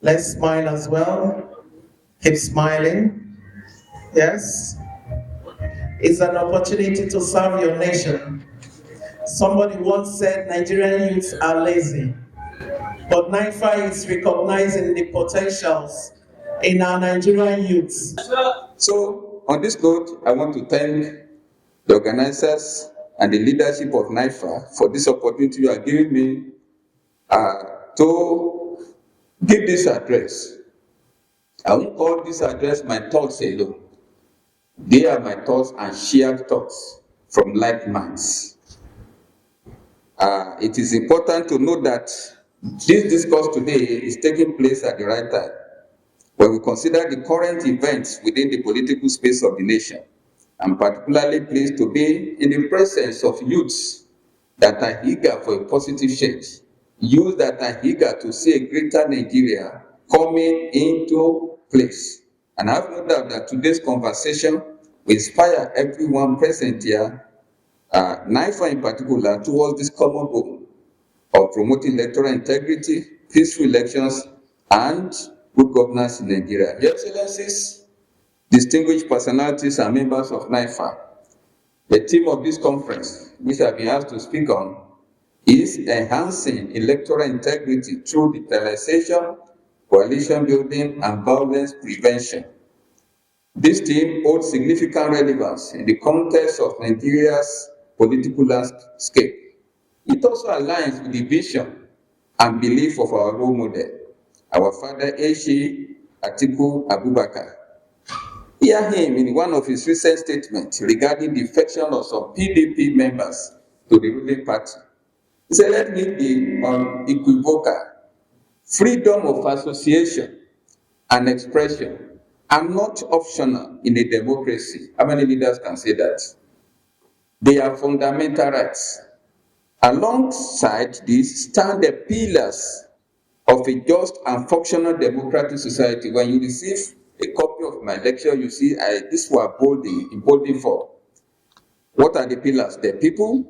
Let's smile as well. Keep smiling. Yes. It's an opportunity to serve your nation. Somebody once said Nigerian youths are lazy, but NIFA is recognizing the potentials in our Nigerian youths. So, on this note, I want to thank the organizers and the leadership of NIFA for this opportunity you are giving me to give this address. I won't call this address my thoughts alone. They are my thoughts and shared thoughts from like minds. It is important to note that this discourse today is taking place at the right time, when we consider the current events within the political space of the nation. I'm particularly pleased to be in the presence of youths that are eager for a positive change, youths that are eager to see a greater Nigeria coming into place. And I have no doubt that today's conversation will inspire everyone present here, NIFA in particular, towards this common goal of promoting electoral integrity, peaceful elections, and good governance in Nigeria. Your Excellencies, distinguished personalities and members of NIFA, the theme of this conference, which I've been asked to speak on, is enhancing electoral integrity through digitalization, coalition building, and violence prevention. This theme holds significant relevance in the context of Nigeria's political landscape. It also aligns with the vision and belief of our role model, our father Atiku Abubakar. Hear him in one of his recent statements regarding the defection of some PDP members to the ruling party. He said, "Let me be unequivocal. Freedom of association and expression are not optional in a democracy." How many leaders can say that? They are fundamental rights. Alongside this stand the pillars of a just and functional democratic society. When you receive a copy of my lecture, you see this were bolding for. What are the pillars? The people,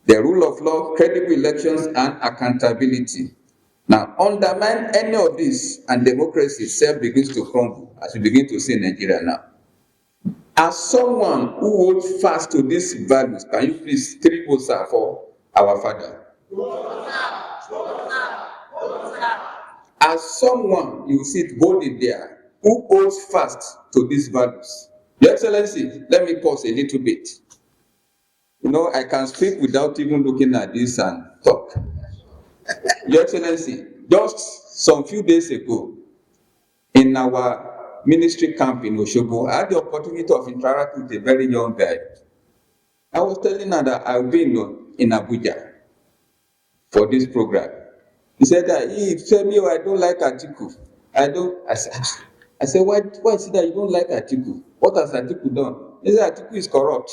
the rule of law, credible elections, and accountability. Now, undermine any of this, and democracy itself begins to crumble, as we begin to see in Nigeria now. As someone who holds fast to these values, can you please three votes for our father? As someone, you see it bolded there, who holds fast to these values. Your Excellency, let me pause a little bit. You know, I can speak without even looking at this and talk. Your Excellency, just some few days ago, in our ministry camp in Osogbo, I had the opportunity of interacting with a very young guy. I was telling her that I'll be in Abuja for this program. He said that he said me, I don't like Atiku. I said, why is it that you don't like Atiku? What has Atiku done? He said Atiku is corrupt.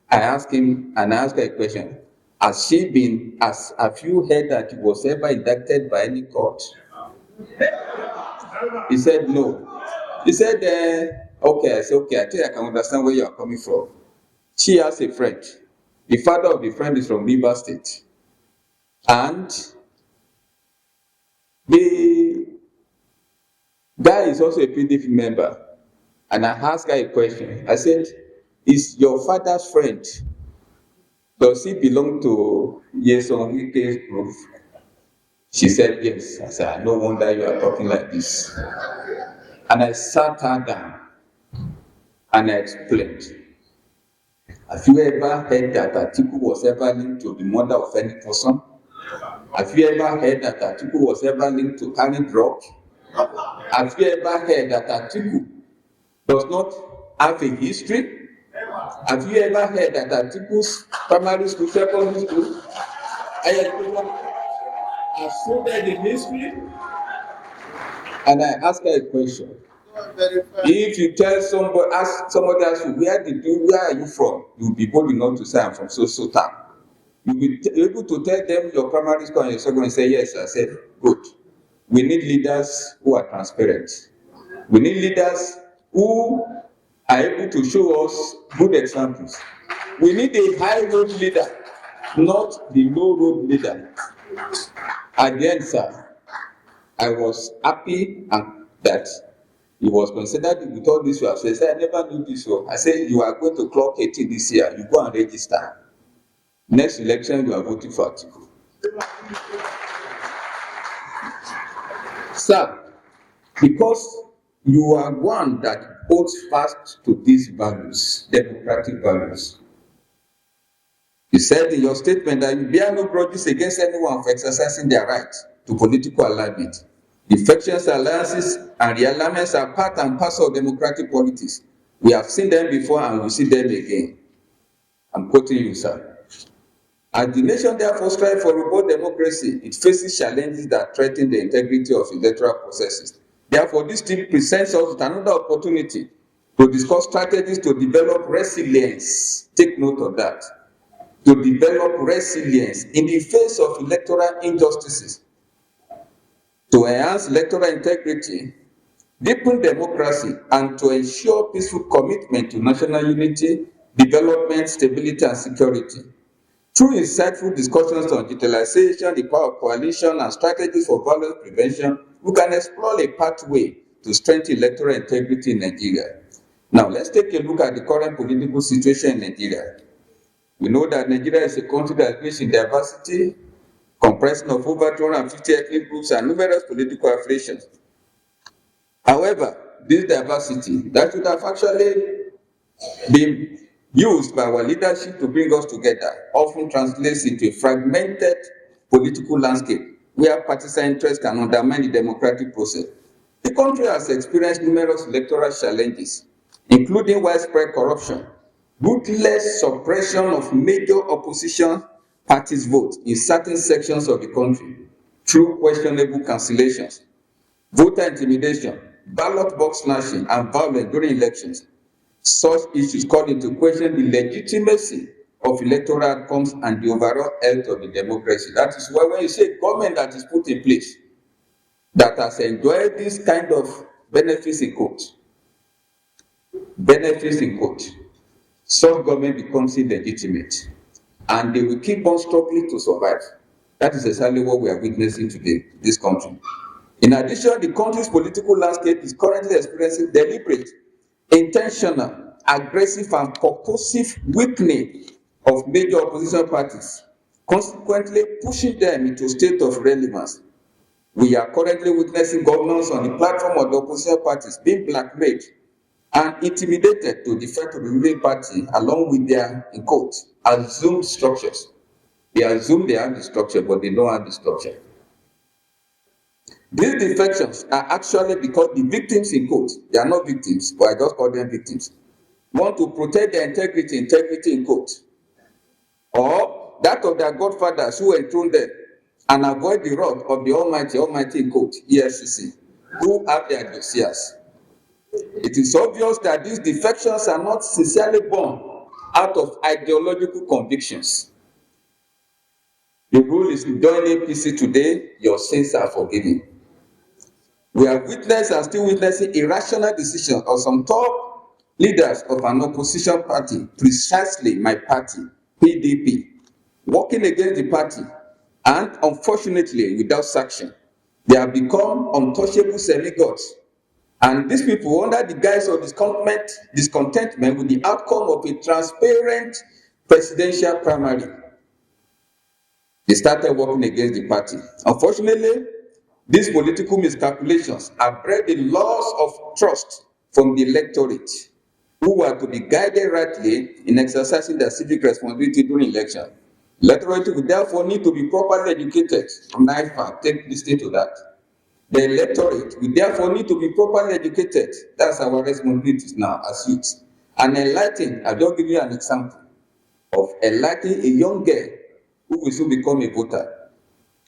I asked him and I asked her a question. Have you heard that he was ever indicted by any court? He said no. He said, okay. I said, okay, I think I can understand where you are coming from. She has a friend. The father of the friend is from Rivers State. And the guy is also a PDP member. And I asked her a question. I said, is your father's friend, does he belong to Nyesom group? She said, yes. I said, no wonder you are talking like this. And I sat her down and I explained. Have you ever heard that Atiku was ever linked to the murder of any person? Have you ever heard that Atiku was ever linked to carrying drugs? Have you ever heard that Atiku does not have a history? Have you ever heard that Atiku's primary school, secondary school, are founded in history? And I asked her a question. If you tell somebody, ask somebody else, where are you from? You'll be bold enough to say I'm from so town. You'll be able to tell them your primary school and your secondary and say, yes. I said, good. We need leaders who are transparent. We need leaders who are able to show us good examples. We need a high road leader, not the low road leader. At the end, sir, I was happy and that he was considered with all this you have said. I never knew this. So I said, you are going to clock 18 this year. You go and register. Next election, you are voting for Atiku. Sir, because you are one that holds fast to these values, democratic values. You said in your statement that you bear no grudges against anyone for exercising their right to political alignment. Defections, alliances, and realignments are part and parcel of democratic politics. We have seen them before and we'll see them again. I'm quoting you, sir. As the nation therefore strives for robust democracy, it faces challenges that threaten the integrity of electoral processes. Therefore, this team presents us with another opportunity to discuss strategies to develop resilience. Take note of that. To develop resilience in the face of electoral injustices, to enhance electoral integrity, deepen democracy, and to ensure peaceful commitment to national unity, development, stability, and security. Through insightful discussions on digitalization, the power of coalition, and strategies for violence prevention, we can explore a pathway to strengthen electoral integrity in Nigeria. Now, let's take a look at the current political situation in Nigeria. We know that Nigeria is a country that is rich in diversity, comprising of over 250 ethnic groups and numerous political affiliations. However, this diversity that should have actually been used by our leadership to bring us together often translates into a fragmented political landscape where partisan interests can undermine the democratic process. The country has experienced numerous electoral challenges, including widespread corruption, ruthless suppression of major opposition parties' votes in certain sections of the country through questionable cancellations, voter intimidation, ballot box snatching, and violence during elections. Such issues call into question the legitimacy of electoral outcomes and the overall health of the democracy. That is why when you say government that is put in place, that has enjoyed this kind of benefits in quote, such government becomes illegitimate, and they will keep on struggling to survive. That is exactly what we are witnessing today in this country. In addition, the country's political landscape is currently experiencing deliberate, intentional, aggressive, and purposive weakening of major opposition parties, consequently pushing them into a state of irrelevance. We are currently witnessing governors on the platform of the opposition parties being blackmailed and intimidated to defect to the ruling party along with their, in quotes, assumed structures. They assume they have the structure, but they don't have the structure. These defections are actually because the victims, in quotes, they are not victims, but I just call them victims, want to protect their integrity in quotes, or that of their godfathers who enthroned them and avoid the wrath of the almighty in quote, EFCC, who have their dossiers. It is obvious that these defections are not sincerely born out of ideological convictions. The rule is, if you join APC today, your sins are forgiven. We have witnessed and still witnessing irrational decisions of some top leaders of an opposition party, precisely my party, PDP, working against the party, and unfortunately without sanction. They have become untouchable semi-gods. And these people, under the guise of discontentment with the outcome of a transparent presidential primary, they started working against the party. Unfortunately, these political miscalculations have bred the loss of trust from the electorate, who are to be guided rightly in exercising their civic responsibility during election. Electorate will therefore need to be properly educated. From IPAC, take listening to that. The electorate will therefore need to be properly educated. That's our responsibility now as youth. And enlightened, I'll just give you an example of enlightening a young girl who will soon become a voter.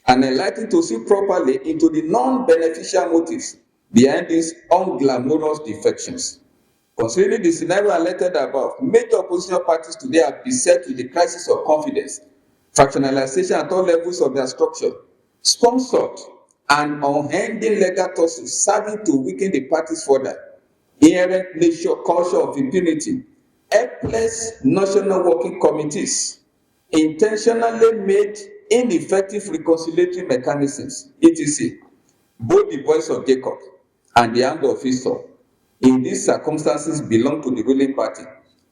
And enlightened to see properly into the non-beneficial motives behind these unglamorous defections. Considering the scenario alerted above, major opposition parties today are beset with the crisis of confidence, fractionalization at all levels of their structure, sponsored and unending legal tussles serving to weaken the parties further, inherent nature, culture of impunity, helpless national working committees, intentionally made ineffective reconciliatory mechanisms, etc. Both the voice of Jacob and the hand of Esau in these circumstances belong to the ruling party,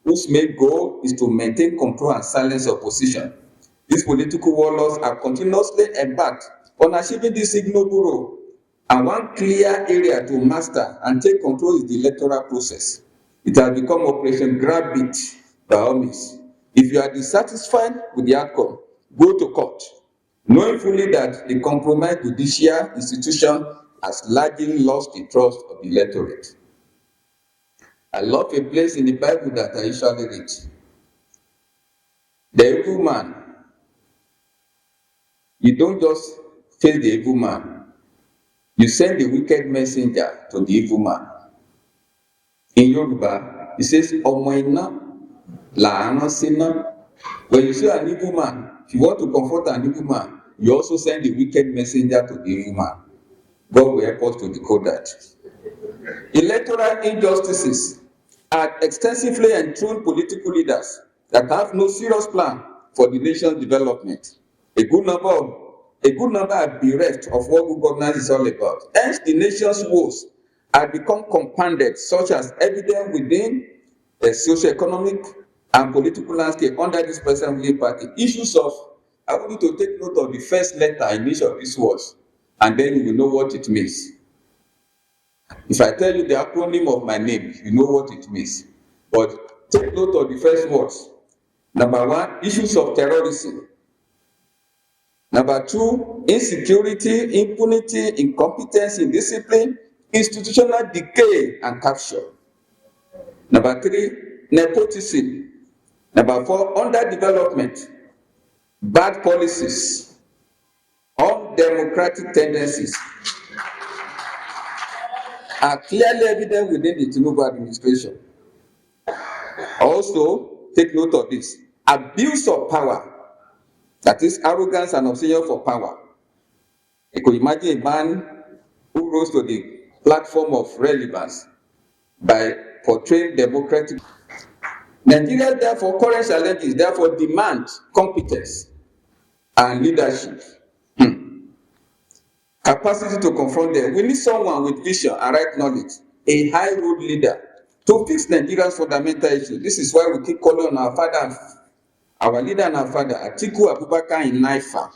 whose main goal is to maintain control and silence opposition. These political warlords are continuously embarked on achieving this ignoble role, and one clear area to master and take control is the electoral process. It has become Operation Grab It by all means. If you are dissatisfied with the outcome, go to court, knowing fully that the compromised judicial institution has largely lost the trust of the electorate. I love a place in the Bible that I usually read. The evil man. You don't just face the evil man. You send the wicked messenger to the evil man. In Yoruba, it says, Omoyele Sowore. When you see an evil man, if you want to comfort an evil man, you also send the wicked messenger to the evil man. God will help us to decode that. Electoral injustices are extensively enthroned political leaders that have no serious plan for the nation's development. A good number are bereft of what good governance is all about. Hence, the nation's woes have become compounded, such as evident within the socio-economic and political landscape under this present ruling party. Issues of, I want you to take note of the first letter in each of these words, and then you will know what it means. If I tell you the acronym of my name, you know what it means. But take note of the first words. Number one, issues of terrorism. Number two, insecurity, impunity, incompetence, indiscipline, institutional decay and capture. Number three, nepotism. Number four, underdevelopment, bad policies, undemocratic tendencies are clearly evident within the TINUBU administration. Also, take note of this, abuse of power, that is arrogance and obsession for power. You could imagine a man who rose to the platform of relevance by portraying democratic. Nigeria, therefore, current challenges, therefore, demand competence and leadership. Capacity to confront them. We need someone with vision and right knowledge, a high road leader to fix Nigeria's fundamental issues. This is why we keep calling on our father, our leader and our father, Atiku Abubakar in Naifa.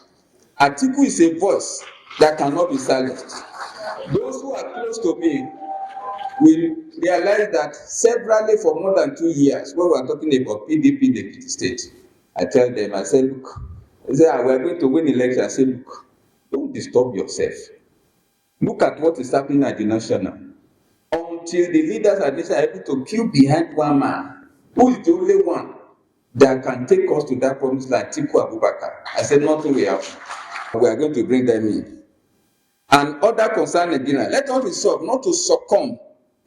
Atiku is a voice that cannot be silenced. Those who are close to me will realize that severally for more than 2 years, when we are talking about PDP in the Ekiti state, I tell them, I say, look, we are going to win election. I say, look, don't disturb yourself. Look at what is happening at the national. Until the leaders are able to queue behind one man, who is the only one that can take us to that promise like Atiku Abubakar. I said, nothing will happen. We are going to bring them in. And other concerned Nigeria, let us resolve not to succumb.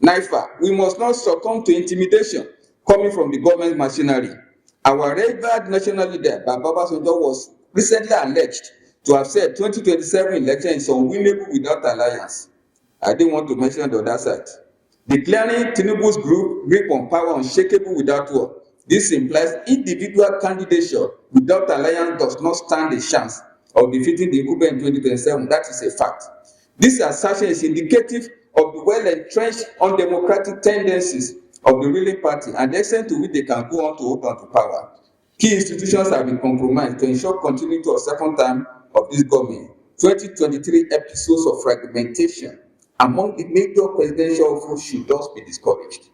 Naifa, we must not succumb to intimidation coming from the government machinery. Our revered national leader, Baba Obasanjo, was recently alleged to have said 2027 election is unwinnable without alliance. I didn't want to mention the other side. Declaring TINUBU's grip on power unshakable without war. This implies individual candidature without alliance does not stand a chance of defeating the incumbent in 2027. That is a fact. This assertion is indicative of the well-entrenched undemocratic tendencies of the ruling party and the extent to which they can go on to hold on to power. Key institutions have been compromised to ensure continuity of second term of this government. 2023 episodes of fragmentation among the major presidential officials should thus be discouraged.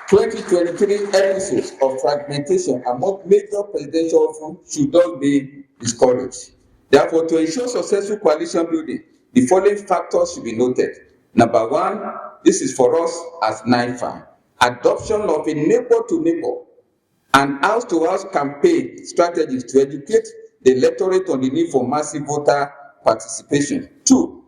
2023 episodes of fragmentation among major presidential officials should thus be discouraged. Therefore, to ensure successful coalition building, the following factors should be noted. Number one, this is for us as NIFA. Adoption of a neighbor-to-neighbor and house-to-house campaign strategies to educate the electorate on the need for massive voter participation. Two,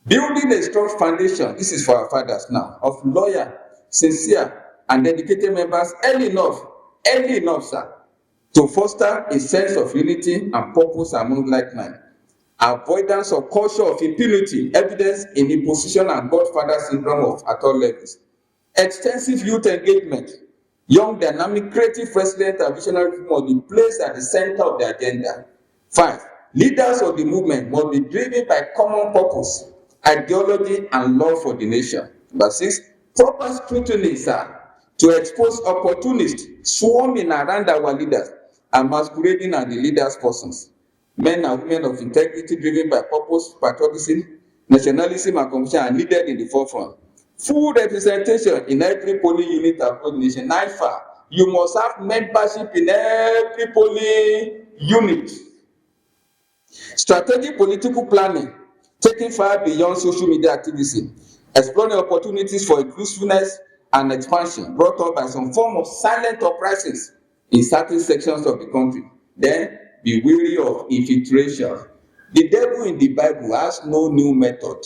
building a strong foundation, this is for our fathers now, of loyal, sincere, and dedicated members early enough, sir, to foster a sense of unity and purpose among like-minded. Avoidance of culture of impunity, evidence in imposition and godfather syndrome at all levels. Extensive youth engagement, young, dynamic, creative, resilient, and visionary people must be placed at the center of the agenda. 5. Leaders of the movement must be driven by common purpose, ideology, and love for the nation. Number 6, proper scrutiny, sir, to expose opportunists swarming around our leaders and masquerading as the leaders' persons. Men and women of integrity driven by purpose, patriotism, nationalism, and conviction are needed in the forefront. Full representation in every polling unit across the nation. NIFA, you must have membership in every polling unit. Strategic political planning, taking far beyond social media activism, exploring opportunities for inclusiveness and expansion brought up by some form of silent uprisings in certain sections of the country. Then be wary of infiltration. The devil in the Bible has no new method.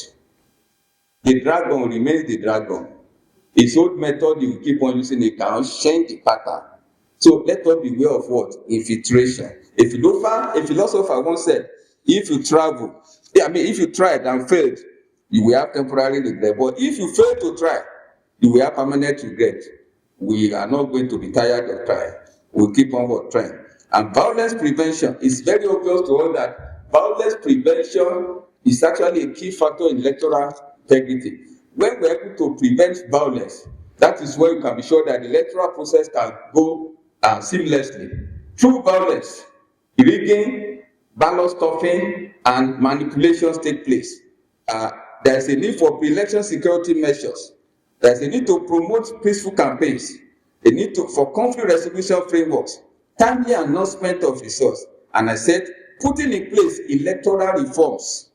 The dragon remains the dragon. His old method, you keep on using it, cannot change the pattern. So let us beware of what? Infiltration. A philosopher once said, if you tried and failed, you will have temporary regret. But if you fail to try, you will have permanent regret. We are not going to be tired of trying. We'll keep on trying. And violence prevention is very obvious to all that violence prevention is actually a key factor in electoral integrity. When we're able to prevent violence, that is where you can be sure that the electoral process can go seamlessly. Through violence, rigging, ballot stuffing, and manipulations take place. There is a need for pre-election security measures. There is a need to promote peaceful campaigns. A need for conflict resolution frameworks, timely announcement of resources, and I said, putting in place electoral reforms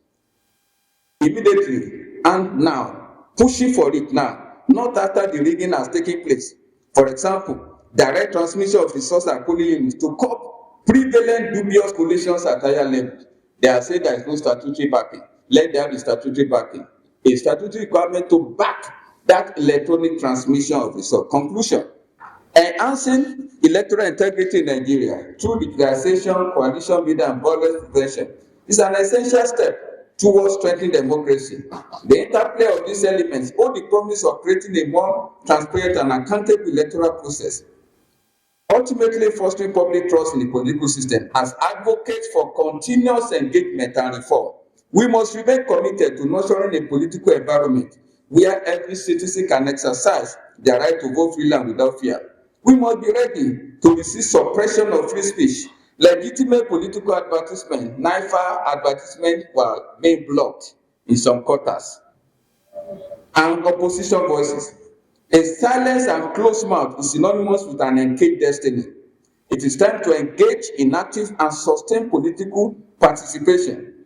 immediately and now, pushing for it now, not after the rigging has taken place. For example, direct transmission of resources and polling units to curb prevalent dubious coalitions at higher levels. They are saying there is no statutory backing. Let there be statutory backing. A statutory requirement to back that electronic transmission of resources. Conclusion. Enhancing electoral integrity in Nigeria through digitization, coalition building, and violence prevention is an essential step towards strengthening democracy. The interplay of these elements hold the promise of creating a more transparent and accountable electoral process, ultimately fostering public trust in the political system. As advocates for continuous engagement and reform, we must remain committed to nurturing a political environment where every citizen can exercise their right to vote freely and without fear. We must be ready to resist suppression of free speech. Legitimate political advertisement, NIFA advertisement were being blocked in some quarters. And opposition voices. A silence and closed mouth is synonymous with an encaged destiny. It is time to engage in active and sustained political participation,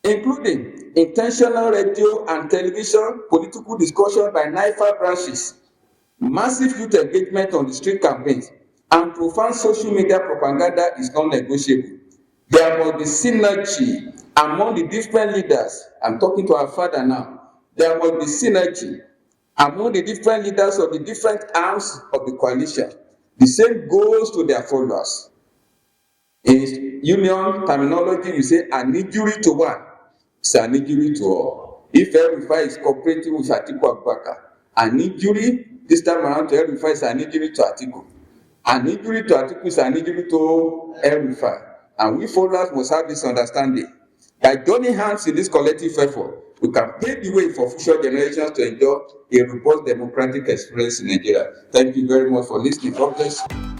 including intentional radio and television political discussion by NIFA branches, massive youth engagement on the street campaigns, and profound social media propaganda is non-negotiable. There must be synergy among the different leaders. I'm talking to our father now. There must be synergy among the different leaders of the different arms of the coalition. The same goes to their followers. In union terminology, we say an injury to one is an injury to all. If El-Rufai is cooperating with Atiku Abubakar, an injury this time around to El-Rufai is an injury to Atiku. An injury to Atiku is an injury to El-Rufai. And we followers must have this understanding. By joining hands in this collective effort, we can pave the way for future generations to enjoy a robust democratic experience in Nigeria. Thank you very much for listening. God bless you.